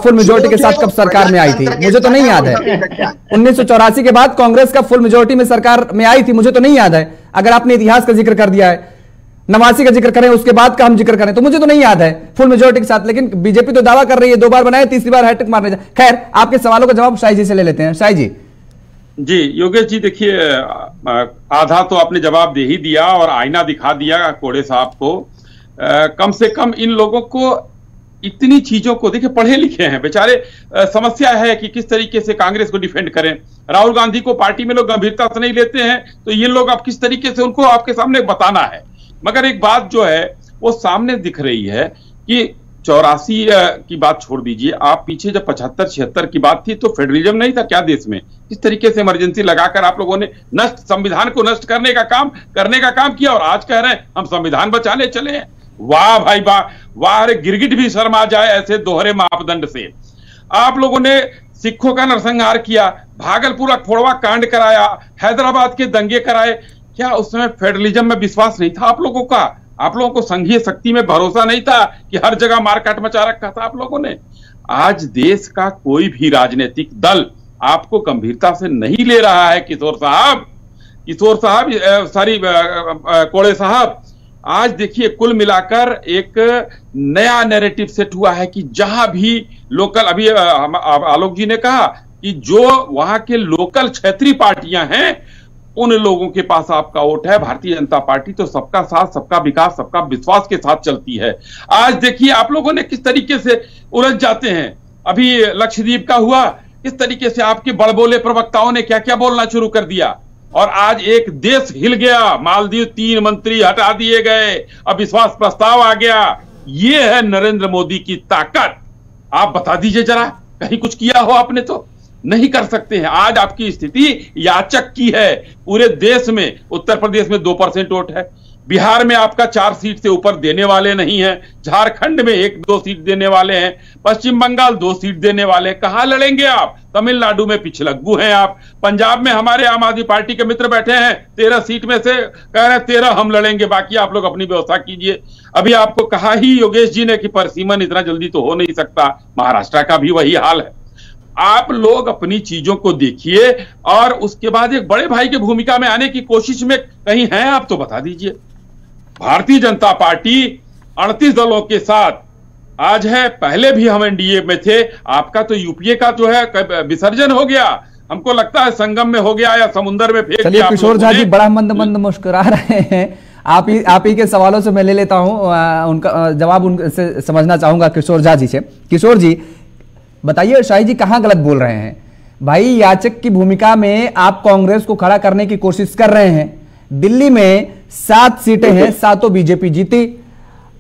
फुल मेजोरिटी के साथ कब सरकार में आई थी, मुझे तो नहीं याद है। 1984 के बाद कांग्रेस का फुल मेजोरिटी में सरकार में आई थी, मुझे तो नहीं याद है। अगर आपने इतिहास का जिक्र कर दिया है, 89 का जिक्र करें, उसके बाद का हम जिक्र करें, तो मुझे तो नहीं याद है फुल मेजोरिटी के साथ। लेकिन बीजेपी तो दावा कर रही है 2 बार बनाए, तीसरी बार हैट्रिक मारने। खैर, आपके सवालों का जवाब शाही जी से ले लेते हैं। शाही जी, योगेश जी, देखिए, आधा तो आपने जवाब दे ही दिया और आईना दिखा दिया कोड़े साहब को। कम से कम इन लोगों को इतनी चीजों को, देखिए, पढ़े लिखे हैं बेचारे, समस्या है कि किस तरीके से कांग्रेस को डिफेंड करें। राहुल गांधी को पार्टी में लोग गंभीरता से नहीं लेते हैं, तो ये लोग आप किस तरीके से उनको आपके सामने बताना है। मगर एक बात जो है वो सामने दिख रही है कि 84 की बात छोड़ दीजिए, आप पीछे जब 75-76 की बात थी तो फेडरलिज्म नहीं था क्या देश में? किस तरीके से इमरजेंसी लगाकर आप लोगों ने संविधान को नष्ट करने का काम किया, और आज कह रहे हैं हम संविधान बचाने चले हैं। वाह भाई वाह, वाह! अरे गिरगिट भी शर्मा जाए ऐसे दोहरे मापदंड से। आप लोगों ने सिखों का नरसंहार किया, भागलपुर अखोड़वा कांड कराया, हैदराबाद के दंगे कराए। क्या उस समय फेडरलिज्म में विश्वास नहीं था आप लोगों का? आप लोगों को संघीय शक्ति में भरोसा नहीं था कि हर जगह मारकाट मचा रखा था आप लोगों ने? आज देश का कोई भी राजनीतिक दल आपको गंभीरता से नहीं ले रहा है किशोर साहब, कोड़े साहब। आज देखिए, कुल मिलाकर एक नया नैरेटिव सेट हुआ है कि जहां भी लोकल, अभी आलोक जी ने कहा कि जो वहां के लोकल क्षेत्रीय पार्टियां हैं उन लोगों के पास आपका वोट है। भारतीय जनता पार्टी तो सबका साथ, सबका विकास, सबका विश्वास के साथ चलती है। आज देखिए आप लोगों ने किस तरीके से उलझ जाते हैं। अभी लक्षद्वीप का हुआ, किस तरीके से आपके बड़बोले प्रवक्ताओं ने क्या क्या बोलना शुरू कर दिया, और आज एक देश हिल गया। मालदीव 3 मंत्री हटा दिए गए, अविश्वास प्रस्ताव आ गया। ये है नरेंद्र मोदी की ताकत। आप बता दीजिए जरा, कहीं कुछ किया हो आपने? तो नहीं कर सकते हैं। आज आपकी स्थिति याचक की है। पूरे देश में उत्तर प्रदेश में 2% वोट है, बिहार में आपका 4 सीट से ऊपर देने वाले नहीं है, झारखंड में 1-2 सीट देने वाले हैं, पश्चिम बंगाल 2 सीट देने वाले। कहां लड़ेंगे आप? तमिलनाडु में पिछलग्गू हैं आप, पंजाब में हमारे आम आदमी पार्टी के मित्र बैठे हैं, 13 सीट में से कह रहे हैं 13 हम लड़ेंगे, बाकी आप लोग अपनी व्यवस्था कीजिए। अभी आपको कहा ही योगेश जी ने कि परसीमन इतना जल्दी तो हो नहीं सकता, महाराष्ट्र का भी वही हाल है। आप लोग अपनी चीजों को देखिए और उसके बाद एक बड़े भाई की भूमिका में आने की कोशिश में कहीं हैं आप तो बता दीजिए। भारतीय जनता पार्टी 38 दलों के साथ आज है, पहले भी हम एनडीए में थे। आपका तो यूपीए का जो है विसर्जन हो गया, हमको लगता है संगम में हो गया या समुद्र में फेंक दिया। किशोर झा जी बड़ा मंद मंद मुस्कुरा रहे हैं। आप ही के सवालों से मैं ले लेता हूं, उनका जवाब उनसे समझना चाहूंगा किशोर झा जी से। किशोर जी बताइए, शाही जी कहां गलत बोल रहे हैं? भाई, याचक की भूमिका में आप कांग्रेस को खड़ा करने की कोशिश कर रहे हैं। दिल्ली में 7 सीटें हैं, 7 बीजेपी जीती,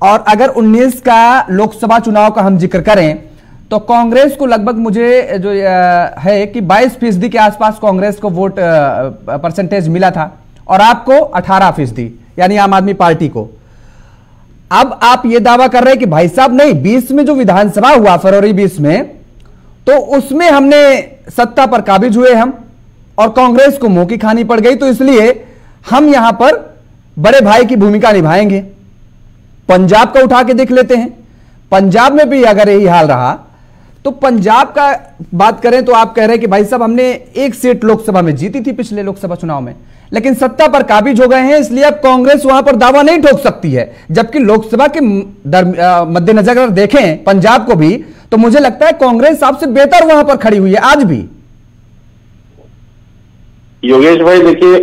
और अगर 19 का लोकसभा चुनाव का हम जिक्र करें तो कांग्रेस को लगभग मुझे जो है कि 22% के आसपास कांग्रेस को वोट परसेंटेज मिला था, और आपको 18%, यानी आम आदमी पार्टी को। अब आप ये दावा कर रहे हैं कि भाई साहब नहीं, 20 में जो विधानसभा हुआ, फरवरी 20 में, तो उसमें हमने सत्ता पर काबिज हुए हम, और कांग्रेस को मुंह की खानी पड़ गई, तो इसलिए हम यहां पर बड़े भाई की भूमिका निभाएंगे। पंजाब का उठा के देख लेते हैं, पंजाब में भी अगर यही हाल रहा तो पंजाब का बात करें तो आप कह रहे हैं कि भाई साहब हमने 1 सीट लोकसभा में जीती थी पिछले लोकसभा चुनाव में, लेकिन सत्ता पर काबिज हो गए हैं, इसलिए अब कांग्रेस वहां पर दावा नहीं ठोक सकती है। जबकि लोकसभा के मद्देनजर अगर देखें पंजाब को भी, तो मुझे लगता है कांग्रेस सबसे बेहतर वहां पर खड़ी हुई है आज भी। योगेश भाई देखिए,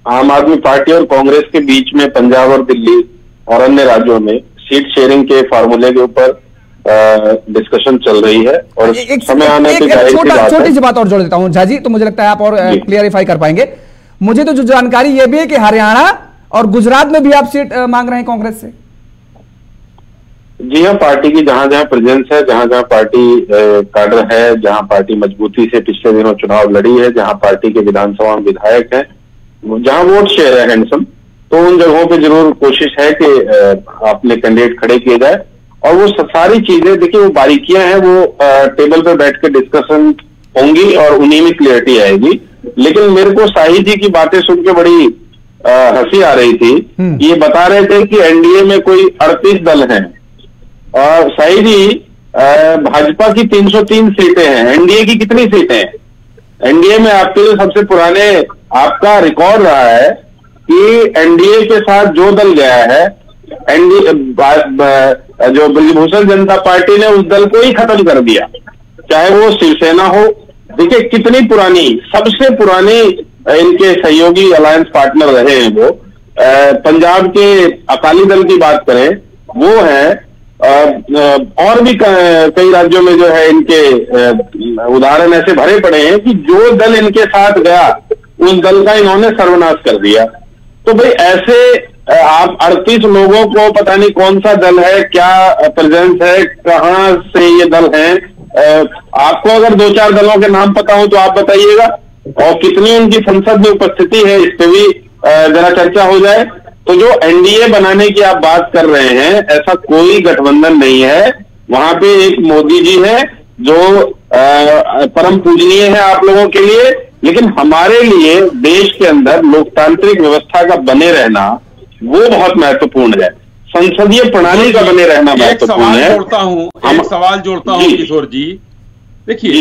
आम आदमी पार्टी और कांग्रेस के बीच में पंजाब और दिल्ली और अन्य राज्यों में सीट शेयरिंग के फार्मूले के ऊपर डिस्कशन चल रही है और समय आने पे छोटी सी बात और जोड़ देता हूं झा जी, तो मुझे लगता है आप और क्लियरिफाई कर पाएंगे। मुझे तो जो जानकारी यह भी है कि हरियाणा और गुजरात में भी आप सीट मांग रहे हैं कांग्रेस से। जी हाँ, पार्टी की जहां जहां प्रेजेंस है, जहां जहां पार्टी काडर है, जहां पार्टी मजबूती से पिछले दिनों चुनाव लड़ी है, जहां पार्टी के विधानसभा में विधायक हैं, जहां वोट शेयर है हैंडसम, तो उन जगहों पे जरूर कोशिश है कि अपने कैंडिडेट खड़े किए जाए। और वो सारी चीजें देखिए, वो बारीकियां हैं, वो टेबल पे बैठ के डिस्कशन होंगी और उन्हीं में क्लियरिटी आएगी। लेकिन मेरे को शाही जी की बातें सुन के बड़ी हंसी आ रही थी। ये बता रहे थे कि एनडीए में कोई 38 दल हैं और शाही जी भाजपा की 303 सीटें हैं, एनडीए की कितनी सीटें हैं? एनडीए में आपके लिए सबसे पुराने आपका रिकॉर्ड रहा है कि एनडीए के साथ जो दल गया है, एनडीए जो ब्रजभूषण जनता पार्टी ने उस दल को ही खत्म कर दिया, चाहे वो शिवसेना हो। देखिए कितनी पुरानी, सबसे पुरानी इनके सहयोगी अलायंस पार्टनर रहे हैं वो। पंजाब के अकाली दल की बात करें, वो है। और भी कई राज्यों में जो है इनके उदाहरण ऐसे भरे पड़े हैं कि जो दल इनके साथ गया उस दल का इन्होंने सर्वनाश कर दिया। तो भाई ऐसे आप 38 लोगों को पता नहीं कौन सा दल है, क्या प्रेजेंस है, कहां से ये दल हैं। आपको अगर 2-4 दलों के नाम पता हो तो आप बताइएगा, और कितनी उनकी संसद में उपस्थिति है इस पे भी जरा चर्चा हो जाए। तो जो एनडीए बनाने की आप बात कर रहे हैं, ऐसा कोई गठबंधन नहीं है। वहां पे एक मोदी जी है जो परम पूजनीय है आप लोगों के लिए, लेकिन हमारे लिए देश के अंदर लोकतांत्रिक व्यवस्था का बने रहना वो बहुत महत्वपूर्ण है। संसदीय प्रणाली का बने रहना महत्वपूर्ण है। एक सवाल जोड़ता हूं किशोर जी। देखिए,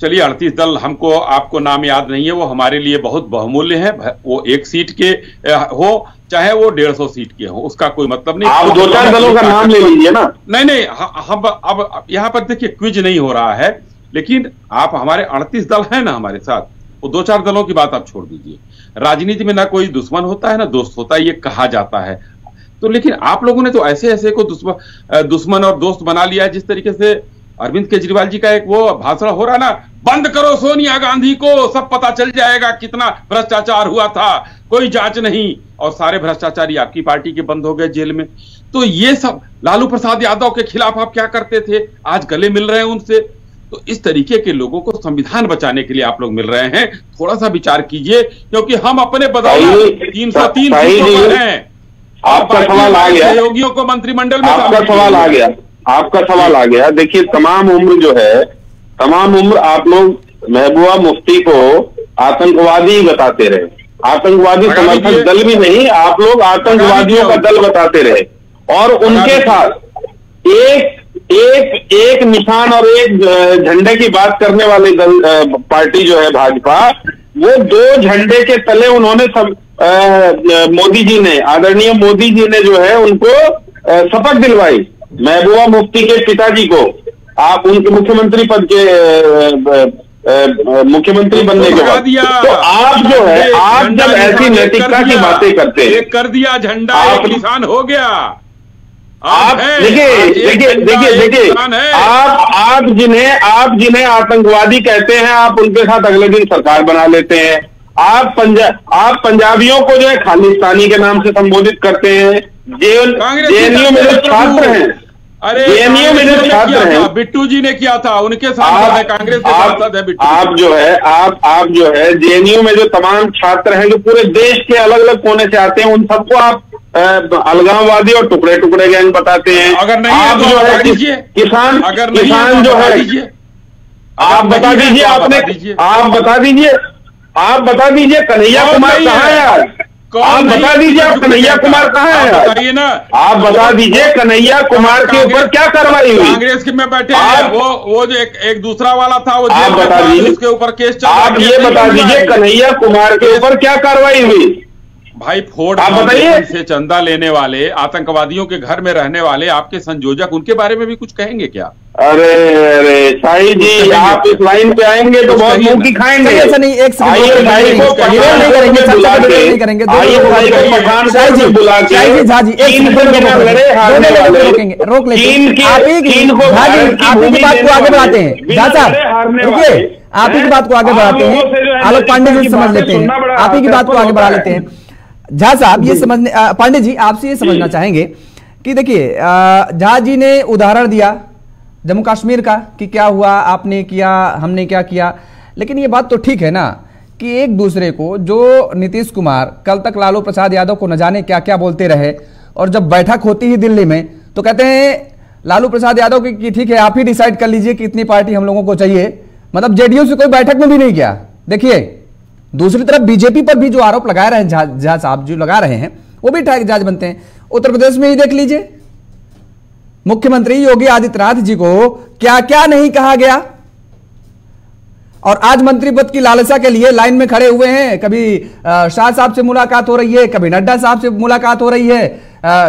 चलिए 38 दल हमको आपको नाम याद नहीं है, वो हमारे लिए बहुत बहुमूल्य है। वो 1 सीट के हो चाहे वो 150 सीट के हो, उसका कोई मतलब नहीं। आप 2-4 दलों का नाम ले लीजिए ना। नहीं, हम अब यहाँ पर देखिए क्विज नहीं हो रहा है, लेकिन आप हमारे 38 दल हैं ना हमारे साथ, वो 2-4 दलों की बात आप छोड़ दीजिए। राजनीति में ना कोई दुश्मन होता है ना दोस्त होता है, ये कहा जाता है। तो लेकिन आप लोगों ने तो ऐसे ऐसे को दुश्मन और दोस्त बना लिया है। जिस तरीके से अरविंद केजरीवाल जी का एक वो भाषण हो रहा ना, बंद करो सोनिया गांधी को, सब पता चल जाएगा कितना भ्रष्टाचार हुआ था, कोई जांच नहीं, और सारे भ्रष्टाचारी आपकी पार्टी के बंद हो गए जेल में। तो ये सब लालू प्रसाद यादव के खिलाफ आप क्या करते थे, आज गले मिल रहे हैं उनसे। तो इस तरीके के लोगों को संविधान बचाने के लिए आप लोग मिल रहे हैं, थोड़ा सा विचार कीजिए, क्योंकि हम अपने बदौलत 303 सीटों पर हैं। आपका सवाल आ गया, सहयोगियों को मंत्रिमंडल में आपका सवाल आ गया, आपका सवाल आ गया। देखिए तमाम उम्र जो है, तमाम उम्र आप लोग महबूबा मुफ्ती को आतंकवादी बताते रहे, आतंकवादी समर्थक दल भी नहीं, आप लोग आतंकवादियों का दल बताते रहे, और उनके साथ एक निशान और एक झंडे की बात करने वाली दल पार्टी जो है भाजपा, वो 2 झंडे के तले उन्होंने सब मोदी जी ने, आदरणीय मोदी जी ने जो है उनको शपथ दिलवाई, महबूबा मुफ्ती के पिताजी को, आप उनके मुख्यमंत्री पद के मुख्यमंत्री बनने के बाद। तो आप जो है, आप जब ऐसी नैतिकता की बातें करते हैं, कर दिया झंडा, एक निशान हो गया। आप देखिए आप जिन्हें आतंकवादी कहते हैं, आप उनके साथ अगले दिन सरकार बना लेते हैं। आप पंजाबियों को जो है खालिस्तानी के नाम से संबोधित करते हैं। जेएनयू में जो छात्र हैं, जेएनयू में जो छात्र हैं, बिट्टू जी ने किया था, उनके साथ कांग्रेस के सांसद है बिट्टू। आप जो है जेएनयू में जो तमाम छात्र हैं जो पूरे देश के अलग अलग कोने से आते हैं, उन सबको आप अलगाववादी और टुकड़े टुकड़े गैंग बताते हैं। अगर नहीं आप तो जो है किसान जो है, आप बता दीजिए, आप बता दीजिए कन्हैया कुमार कहाँ है आज? आप बता दीजिए, आप कन्हैया कुमार कहाँ है? बताइए ना, आप बता दीजिए कन्हैया कुमार के ऊपर क्या कार्रवाई हुई? कांग्रेस के में बैठे वो जो एक दूसरा वाला था, वो आप बता दीजिए, उसके ऊपर केस चल, आप ये बता दीजिए कन्हैया कुमार के ऊपर क्या कार्रवाई हुई? भाई फोर्ड फाउंडेशन से चंदा लेने वाले, आतंकवादियों के घर में रहने वाले आपके संयोजक, उनके बारे में भी कुछ कहेंगे क्या? अरे शाही जी, आप इस लाइन पे आएंगे तो बहुत मुंह की खाएंगे। ऐसा नहीं, एक नहीं करेंगे, शाही जी रोक लेंगे। आप ही की बात को आगे बढ़ाते हैं झा साहब, देखिए आप ही की बात को आगे बढ़ाते हैं, आलोक पांडे जी समझ लेते हैं, आप ही की बात को आगे बढ़ा लेते हैं। झा साहब ये समझने, पांडे जी आपसे ये समझना चाहेंगे कि देखिए झा जी ने उदाहरण दिया जम्मू कश्मीर का कि क्या हुआ, आपने किया, हमने क्या किया, लेकिन ये बात तो ठीक है ना कि एक दूसरे को, जो नीतीश कुमार कल तक लालू प्रसाद यादव को न जाने क्या क्या बोलते रहे, और जब बैठक होती ही दिल्ली में तो कहते हैं लालू प्रसाद यादव की ठीक है आप ही डिसाइड कर लीजिए कि इतनी पार्टी हम लोगों को चाहिए, मतलब जेडीयू से कोई बैठक में भी नहीं गया। देखिए दूसरी तरफ बीजेपी पर भी जो आरोप लगा रहे हैं झा साहब जो लगा रहे हैं वो भी ठग जाज बनते हैं। उत्तर प्रदेश में ही देख लीजिए, मुख्यमंत्री योगी आदित्यनाथ जी को क्या क्या नहीं कहा गया, और आज मंत्री पद की लालसा के लिए लाइन में खड़े हुए हैं। कभी शाह साहब से मुलाकात हो रही है, कभी नड्डा साहब से मुलाकात हो रही है,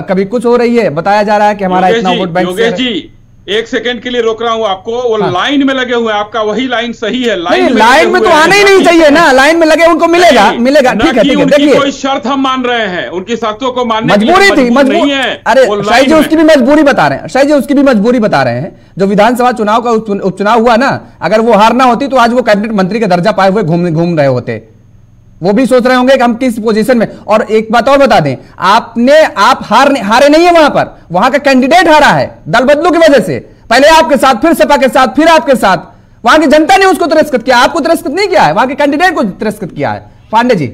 कभी कुछ हो रही है, बताया जा रहा है कि हमारा इतना वोट बैंक। योगेश जी एक सेकंड के लिए रोक रहा हूं आपको, वो लाइन में लगे हुए हैं, आपका वही लाइन सही है। लाइन में तो आना ही नहीं चाहिए ना, लाइन में लगे उनको मिलेगा ठीक है। देखिए कोई शर्त हम मान रहे हैं, उनकी शर्तों को मानने मजबूरी थी, मजबूरी है। अरे शाही जी उसकी भी मजबूरी बता रहे हैं, शाही जी उसकी भी मजबूरी बता रहे हैं। जो विधानसभा चुनाव का उपचुनाव हुआ ना, अगर वो हार ना होती तो आज वो कैबिनेट मंत्री का दर्जा पाए हुए घूम रहे होते। वो भी सोच रहे होंगे कि हम किस पोजीशन में। और एक बात और बता दें, आप हारे नहीं है, वहां का कैंडिडेट हारा है दल बदलू की वजह से। पहले आपके साथ, फिर सपा के साथ, फिर आपके साथ, वहां की जनता ने उसको तिरस्कृत किया, आपको तिरस्कृत नहीं किया है, वहां के कैंडिडेट को तिरस्कृत किया है। पांडे जी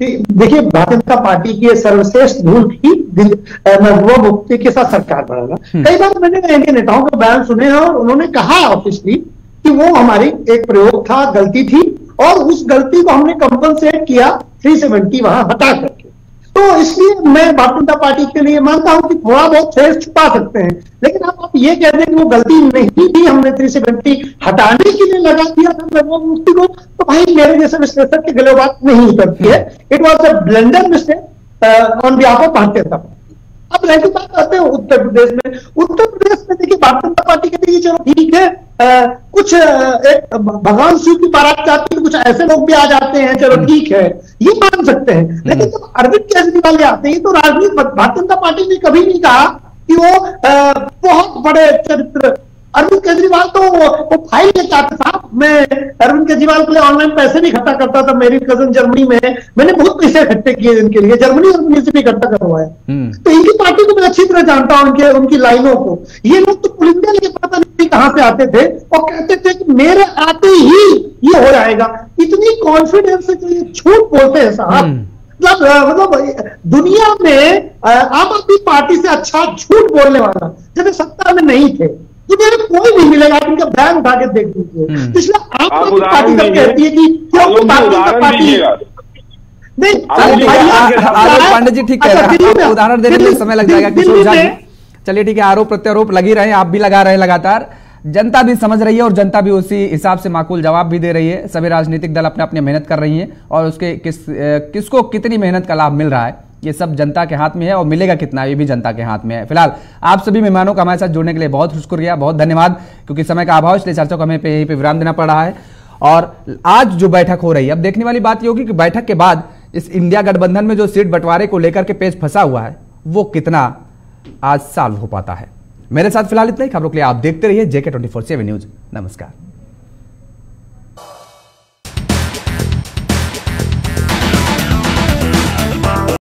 देखिए, भारतीय जनता पार्टी की सर्वश्रेष्ठ धूल थी महबूबा मुफ्ती के साथ सरकार बनाना। कई बार मैंने इनके नेताओं के बयान सुने हैं और उन्होंने कहा ऑफिशियली कि वो हमारी एक प्रयोग था, गलती थी, और उस गलती को हमने कंपनसेट किया 370 वहां हटा करके। तो इसलिए मैं भारतीय जनता पार्टी के लिए मानता हूं कि थोड़ा बहुत फेस छुपा सकते हैं, लेकिन आप ये कह दें कि वो गलती नहीं थी, हमने 370 हटाने के लिए लगा दिया था महबूबा मुफ्ती को, तो भाई मेरे जैसे विश्लेषक के गले बात नहीं उतरती है। It was a blender mistake on behalf of Bharatiya Janata party. अब रह बात करते हैं उत्तर प्रदेश में। उत्तर प्रदेश में देखिए भारतीय जनता पार्टी कहती है चलो ठीक है, कुछ एक भगवान शिव की बारात जाती है, कुछ ऐसे लोग भी आ जाते हैं, चलो ठीक है, ये मान सकते हैं। लेकिन जब अरविंद केजरीवाल आते हैं तो राजनीति भारतीय जनता पार्टी ने कभी नहीं कहा कि वो बहुत बड़े चरित्र। अरविंद केजरीवाल तो वो फाइल लेके आते था। मैं अरविंद केजरीवाल के लिए ऑनलाइन पैसे भी इकट्ठा करता था। मेरी कजन जर्मनी में, मैंने बहुत पैसे इकट्ठे किए इनके लिए, जर्मनी से भी इकट्ठा करवाया। तो इनकी पार्टी को मैं अच्छी तरह जानता हूं, उनकी लाइनों को। ये लोग तो पुल इंडिया लेके पता नहीं कहां से आते थे और कहते थे कि मेरे आते ही ये हो जाएगा। इतनी कॉन्फिडेंस से जो ये झूठ बोलते हैं साहब, मतलब दुनिया में आम आदमी पार्टी से अच्छा झूठ बोलने वाला जब सत्ता में नहीं थे तो मेरे कोई नहीं मिलेगा। आप इनका बैन उठा के देख लीजिए। पिछले आम आदमी पार्टी जब कहती है कि क्यों पार्टी नहीं, पांडे जी ठीक कह रहे हैं, उदाहरण देने में समय लग जाएगा किशोर झा जी। चलिए ठीक है, आरोप प्रत्यारोप लगी रहे, आप भी लगा रहे हैं लगातार, जनता भी समझ रही है और जनता भी उसी हिसाब से माकूल जवाब भी दे रही है। सभी राजनीतिक दल अपने अपने मेहनत कर रही हैं और उसके किसको कितनी मेहनत का लाभ मिल रहा है ये सब जनता के हाथ में है, और मिलेगा कितना ये भी जनता के हाथ में है। फिलहाल आप सभी मेहमानों का हमारे साथ जुड़ने के लिए बहुत शुक्रिया, बहुत धन्यवाद। क्योंकि समय का अभाव, इसलिए चर्चा को हमें यहीं पे विराम देना पड़ रहा है। और आज जो बैठक हो रही है, अब देखने वाली बात ये होगी कि बैठक के बाद इस इंडिया गठबंधन में जो सीट बंटवारे को लेकर के पेच फंसा हुआ है वो कितना आज सॉल्व हो पाता है। मेरे साथ फिलहाल इतना ही। खबरों के लिए आप देखते रहिए JK 24/7 न्यूज। नमस्कार।